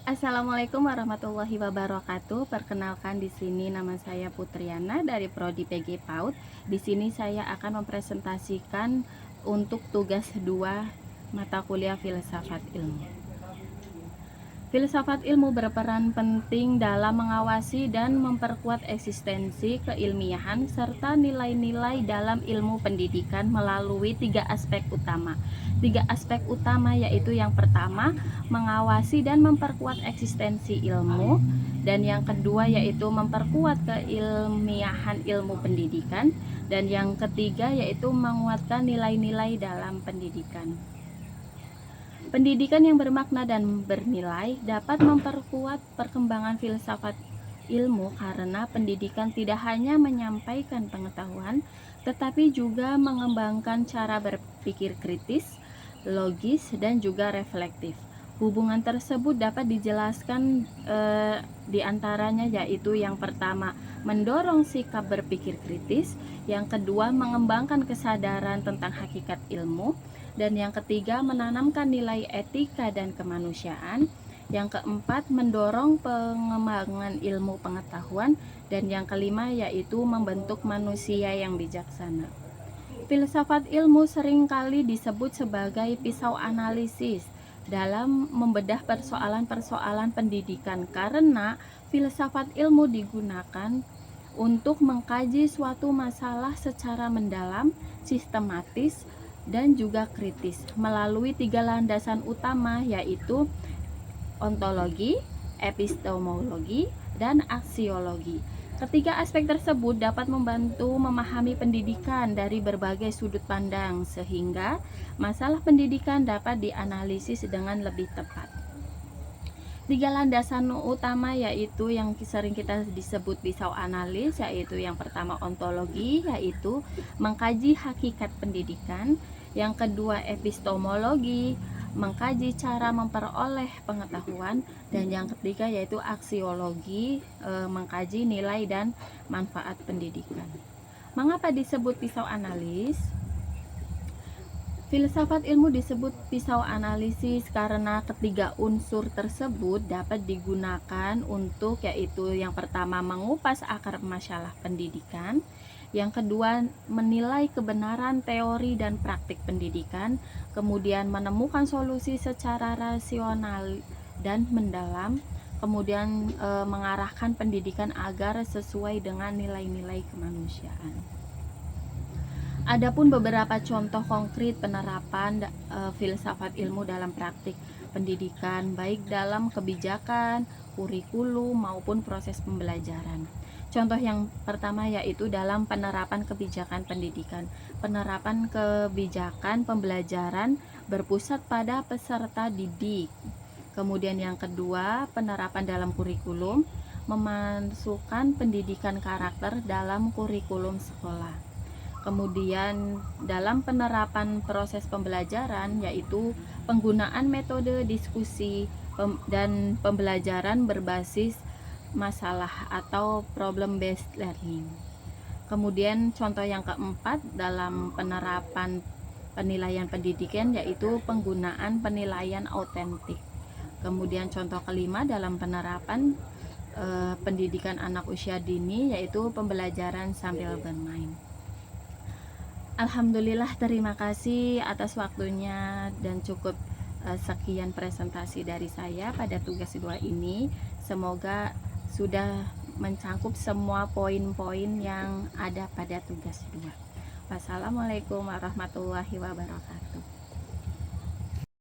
Assalamualaikum warahmatullahi wabarakatuh. Perkenalkan di sini nama saya Putriana dari Prodi PG PAUD. Di sini saya akan mempresentasikan untuk tugas 2 mata kuliah Filsafat Ilmu. Filsafat ilmu berperan penting dalam mengawasi dan memperkuat eksistensi keilmiahan serta nilai-nilai dalam ilmu pendidikan melalui 3 aspek utama. 3 aspek utama yaitu yang pertama, mengawasi dan memperkuat eksistensi ilmu, dan yang kedua yaitu memperkuat keilmiahan ilmu pendidikan, dan yang ketiga yaitu menguatkan nilai-nilai dalam pendidikan. Pendidikan yang bermakna dan bernilai dapat memperkuat perkembangan filsafat ilmu karena pendidikan tidak hanya menyampaikan pengetahuan, tetapi juga mengembangkan cara berpikir kritis, logis, dan juga reflektif. Hubungan tersebut dapat dijelaskan di antaranya yaitu yang pertama, mendorong sikap berpikir kritis, yang kedua, mengembangkan kesadaran tentang hakikat ilmu, dan yang ketiga, menanamkan nilai etika dan kemanusiaan. Yang keempat, mendorong pengembangan ilmu pengetahuan. Dan yang kelima, yaitu membentuk manusia yang bijaksana. Filsafat ilmu seringkali disebut sebagai pisau analisis dalam membedah persoalan-persoalan pendidikan karena filsafat ilmu digunakan untuk mengkaji suatu masalah secara mendalam, sistematis, dan juga kritis melalui 3 landasan utama yaitu ontologi, epistemologi, dan aksiologi. Ketiga aspek tersebut dapat membantu memahami pendidikan dari berbagai sudut pandang sehingga masalah pendidikan dapat dianalisis dengan lebih tepat. 3 landasan utama yaitu yang sering kita disebut pisau analis, yaitu yang pertama ontologi, yaitu mengkaji hakikat pendidikan. Yang kedua epistemologi, mengkaji cara memperoleh pengetahuan. Dan yang ketiga yaitu aksiologi, mengkaji nilai dan manfaat pendidikan. Mengapa disebut pisau analis? Filsafat ilmu disebut pisau analisis karena ketiga unsur tersebut dapat digunakan untuk yaitu yang pertama mengupas akar masalah pendidikan, yang kedua menilai kebenaran teori dan praktik pendidikan, kemudian menemukan solusi secara rasional dan mendalam, kemudian mengarahkan pendidikan agar sesuai dengan nilai-nilai kemanusiaan. Adapun beberapa contoh konkret penerapan filsafat ilmu dalam praktik pendidikan baik dalam kebijakan, kurikulum maupun proses pembelajaran. Contoh yang pertama yaitu dalam penerapan kebijakan pendidikan. Penerapan kebijakan pembelajaran berpusat pada peserta didik. Kemudian yang kedua, penerapan dalam kurikulum, memasukkan pendidikan karakter dalam kurikulum sekolah. Kemudian dalam penerapan proses pembelajaran yaitu penggunaan metode diskusi dan pembelajaran berbasis masalah atau problem based learning. Kemudian contoh yang keempat dalam penerapan penilaian pendidikan yaitu penggunaan penilaian autentik. Kemudian contoh kelima dalam penerapan pendidikan anak usia dini yaitu pembelajaran sambil bermain. Alhamdulillah, terima kasih atas waktunya dan cukup sekian presentasi dari saya pada tugas 2 ini. Semoga sudah mencakup semua poin-poin yang ada pada tugas 2. Wassalamualaikum warahmatullahi wabarakatuh.